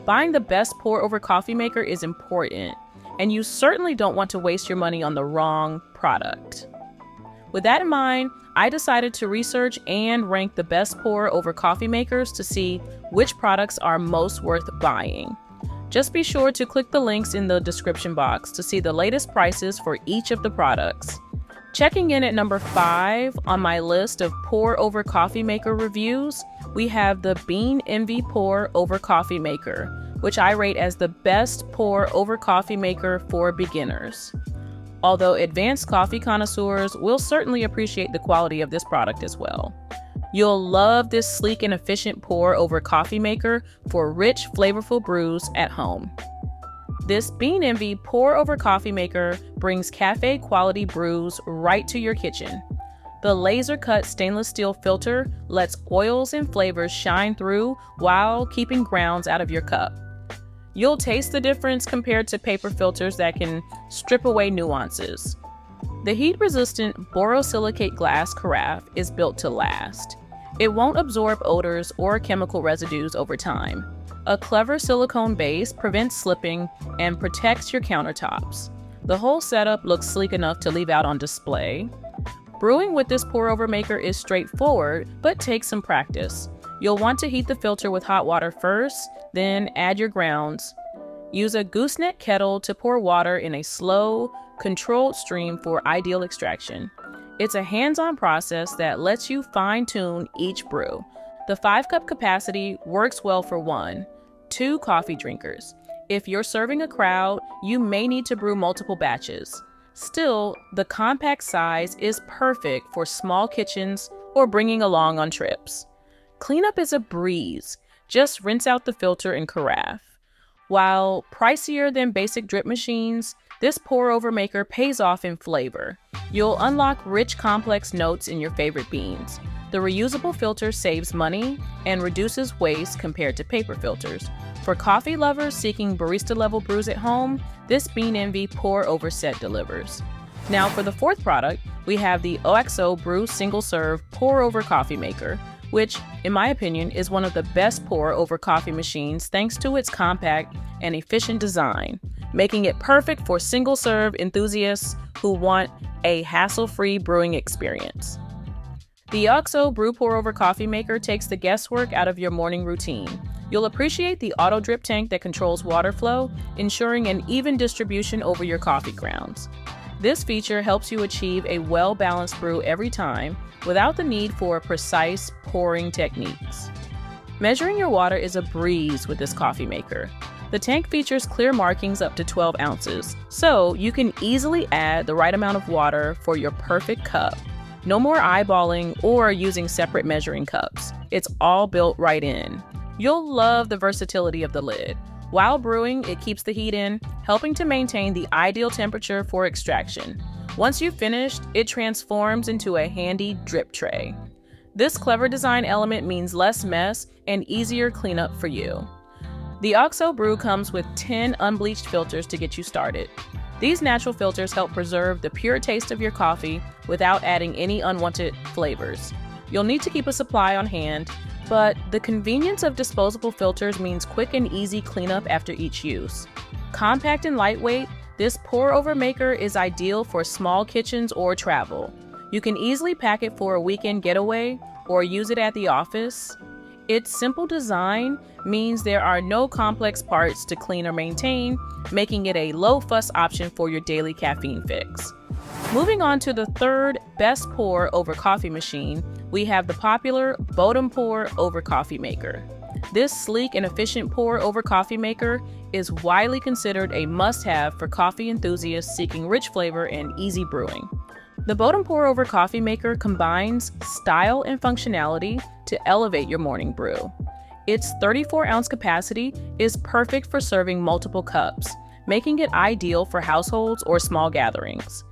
Buying the best pour-over coffee maker is important, and you certainly don't want to waste your money on the wrong product. With that in mind, I decided to research and rank the best pour-over coffee makers to see which products are most worth buying. Just be sure to click the links in the description box to see the latest prices for each of the products. Checking in at number 5 on my list of pour-over coffee maker reviews, we have the Bean Envy pour-over coffee maker, which I rate as the best pour-over coffee maker for beginners. Although advanced coffee connoisseurs will certainly appreciate the quality of this product as well. You'll love this sleek and efficient pour-over coffee maker for rich, flavorful brews at home. This Bean Envy pour-over coffee maker brings cafe quality brews right to your kitchen. The laser-cut stainless steel filter lets oils and flavors shine through while keeping grounds out of your cup. You'll taste the difference compared to paper filters that can strip away nuances. The heat-resistant borosilicate glass carafe is built to last. It won't absorb odors or chemical residues over time. A clever silicone base prevents slipping and protects your countertops. The whole setup looks sleek enough to leave out on display. Brewing with this pour-over maker is straightforward, but takes some practice. You'll want to heat the filter with hot water first, then add your grounds. Use a gooseneck kettle to pour water in a slow, controlled stream for ideal extraction. It's a hands-on process that lets you fine-tune each brew. The 5-cup capacity works well for 1-2 coffee drinkers. If you're serving a crowd, you may need to brew multiple batches. Still, the compact size is perfect for small kitchens or bringing along on trips. Cleanup is a breeze. Just rinse out the filter and carafe. While pricier than basic drip machines, this pour-over maker pays off in flavor. You'll unlock rich, complex notes in your favorite beans. The reusable filter saves money and reduces waste compared to paper filters. For coffee lovers seeking barista-level brews at home, this Bean Envy pour-over set delivers. Now for the 4th product, we have the OXO Brew single-serve pour-over coffee maker, which, in my opinion, is one of the best pour-over coffee machines thanks to its compact and efficient design, making it perfect for single-serve enthusiasts who want a hassle-free brewing experience. The OXO Brew pour-over coffee maker takes the guesswork out of your morning routine. You'll appreciate the auto drip tank that controls water flow, ensuring an even distribution over your coffee grounds. This feature helps you achieve a well-balanced brew every time without the need for precise pouring techniques. Measuring your water is a breeze with this coffee maker. The tank features clear markings up to 12 ounces, so you can easily add the right amount of water for your perfect cup. No more eyeballing or using separate measuring cups. It's all built right in. You'll love the versatility of the lid. While brewing, it keeps the heat in, helping to maintain the ideal temperature for extraction. Once you've finished, it transforms into a handy drip tray. This clever design element means less mess and easier cleanup for you. The OXO Brew comes with 10 unbleached filters to get you started. These natural filters help preserve the pure taste of your coffee without adding any unwanted flavors. You'll need to keep a supply on hand, but the convenience of disposable filters means quick and easy cleanup after each use. Compact and lightweight, this pour-over maker is ideal for small kitchens or travel. You can easily pack it for a weekend getaway or use it at the office. Its simple design means there are no complex parts to clean or maintain, making it a low-fuss option for your daily caffeine fix. Moving on to the 3rd best pour-over coffee machine, we have the popular Bodum pour-over coffee maker. This sleek and efficient pour-over coffee maker is widely considered a must-have for coffee enthusiasts seeking rich flavor and easy brewing. The Bodum pour-over coffee maker combines style and functionality to elevate your morning brew. Its 34-ounce capacity is perfect for serving multiple cups, making it ideal for households or small gatherings.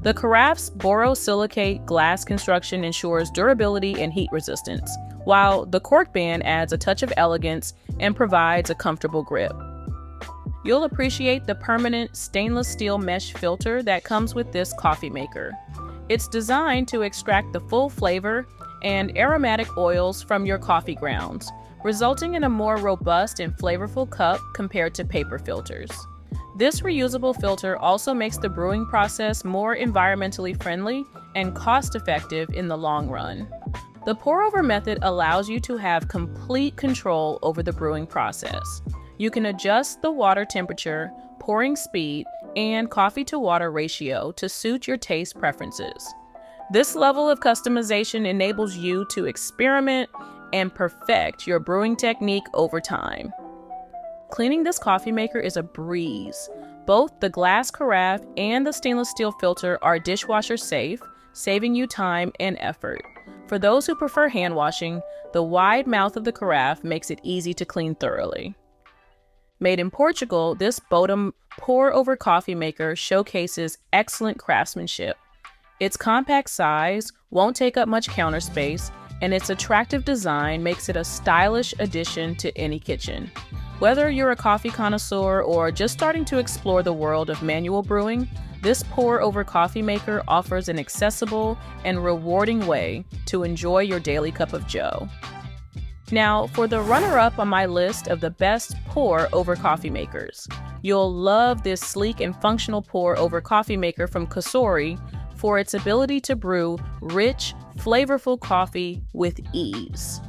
The carafe's borosilicate glass construction ensures durability and heat resistance, while the cork band adds a touch of elegance and provides a comfortable grip. You'll appreciate the permanent stainless steel mesh filter that comes with this coffee maker. It's designed to extract the full flavor and aromatic oils from your coffee grounds, resulting in a more robust and flavorful cup compared to paper filters. This reusable filter also makes the brewing process more environmentally friendly and cost-effective in the long run. The pour-over method allows you to have complete control over the brewing process. You can adjust the water temperature, pouring speed, and coffee-to-water ratio to suit your taste preferences. This level of customization enables you to experiment and perfect your brewing technique over time. Cleaning this coffee maker is a breeze. Both the glass carafe and the stainless steel filter are dishwasher safe, saving you time and effort. For those who prefer hand washing, the wide mouth of the carafe makes it easy to clean thoroughly. Made in Portugal, this Bodum pour-over coffee maker showcases excellent craftsmanship. Its compact size won't take up much counter space, and its attractive design makes it a stylish addition to any kitchen. Whether you're a coffee connoisseur or just starting to explore the world of manual brewing, this pour-over coffee maker offers an accessible and rewarding way to enjoy your daily cup of joe. Now, for the runner-up on my list of the best pour-over coffee makers, you'll love this sleek and functional pour-over coffee maker from Cosori for its ability to brew rich, flavorful coffee with ease.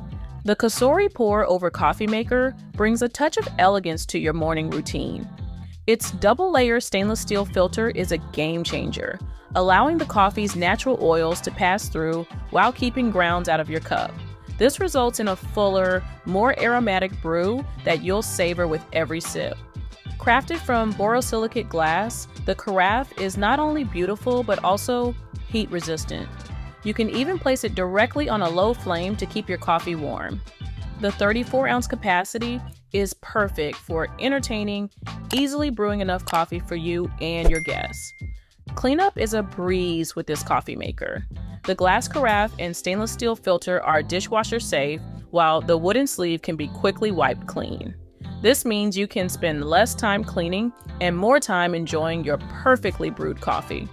The Cosori pour-over coffee maker brings a touch of elegance to your morning routine. Its double-layer stainless steel filter is a game changer, allowing the coffee's natural oils to pass through while keeping grounds out of your cup. This results in a fuller, more aromatic brew that you'll savor with every sip. Crafted from borosilicate glass, the carafe is not only beautiful but also heat resistant. You can even place it directly on a low flame to keep your coffee warm. The 34-ounce capacity is perfect for entertaining, easily brewing enough coffee for you and your guests. Cleanup is a breeze with this coffee maker. The glass carafe and stainless steel filter are dishwasher safe, while the wooden sleeve can be quickly wiped clean. This means you can spend less time cleaning and more time enjoying your perfectly brewed coffee.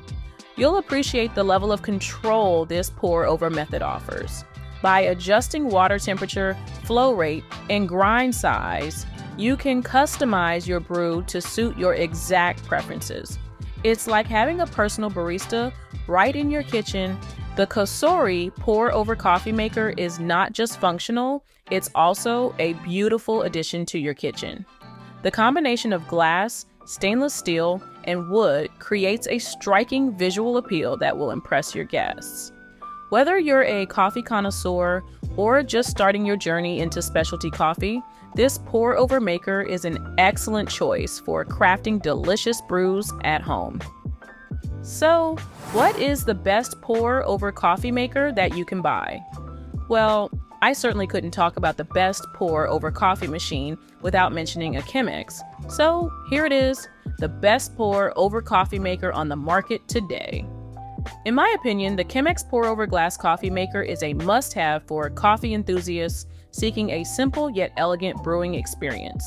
You'll appreciate the level of control this pour-over method offers. By adjusting water temperature, flow rate, and grind size, you can customize your brew to suit your exact preferences. It's like having a personal barista right in your kitchen. The Cosori pour-over coffee maker is not just functional, it's also a beautiful addition to your kitchen. The combination of glass, stainless steel, and wood creates a striking visual appeal that will impress your guests. Whether you're a coffee connoisseur or just starting your journey into specialty coffee, this pour-over maker is an excellent choice for crafting delicious brews at home. So, what is the best pour-over coffee maker that you can buy? Well, I certainly couldn't talk about the best pour-over coffee machine without mentioning a Chemex. So, here it is, the best pour-over coffee maker on the market today. In my opinion, the Chemex pour-over glass coffee maker is a must-have for coffee enthusiasts seeking a simple yet elegant brewing experience.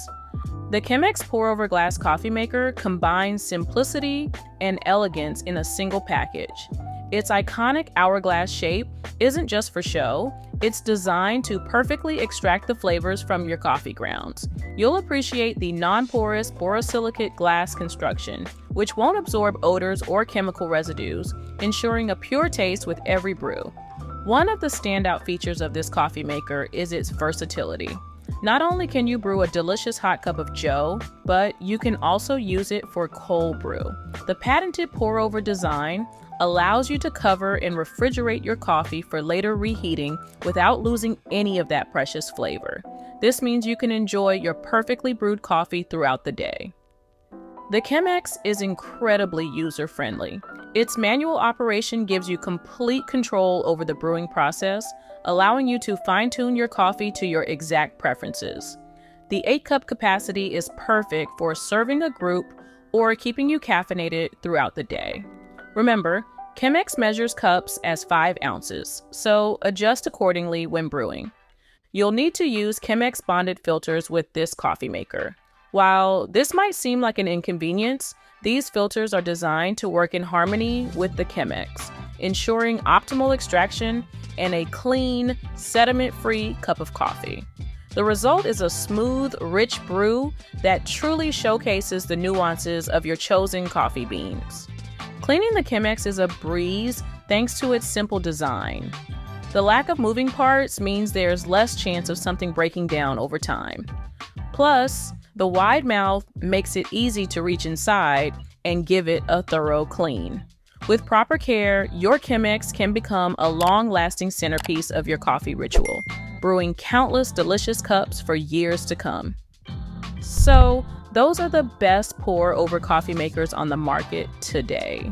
The Chemex pour-over glass coffee maker combines simplicity and elegance in a single package. Its iconic hourglass shape isn't just for show, it's designed to perfectly extract the flavors from your coffee grounds. You'll appreciate the non-porous borosilicate glass construction, which won't absorb odors or chemical residues, ensuring a pure taste with every brew. One of the standout features of this coffee maker is its versatility. Not only can you brew a delicious hot cup of joe, but you can also use it for cold brew. The patented pour-over design allows you to cover and refrigerate your coffee for later reheating without losing any of that precious flavor. This means you can enjoy your perfectly brewed coffee throughout the day. The Chemex is incredibly user-friendly. Its manual operation gives you complete control over the brewing process, allowing you to fine-tune your coffee to your exact preferences. The 8-cup capacity is perfect for serving a group or keeping you caffeinated throughout the day. Remember, Chemex measures cups as 5 ounces, so adjust accordingly when brewing. You'll need to use Chemex bonded filters with this coffee maker. While this might seem like an inconvenience, these filters are designed to work in harmony with the Chemex, ensuring optimal extraction and a clean, sediment-free cup of coffee. The result is a smooth, rich brew that truly showcases the nuances of your chosen coffee beans. Cleaning the Chemex is a breeze thanks to its simple design. The lack of moving parts means there's less chance of something breaking down over time. Plus, the wide mouth makes it easy to reach inside and give it a thorough clean. With proper care, your Chemex can become a long-lasting centerpiece of your coffee ritual, brewing countless delicious cups for years to come. So, those are the best pour-over coffee makers on the market today.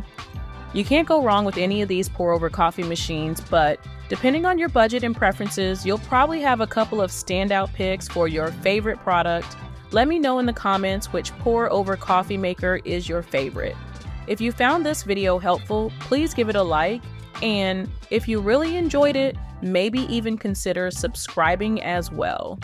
You can't go wrong with any of these pour-over coffee machines, but depending on your budget and preferences, you'll probably have a couple of standout picks for your favorite product. Let me know in the comments which pour-over coffee maker is your favorite. If you found this video helpful, please give it a like, and if you really enjoyed it, maybe even consider subscribing as well.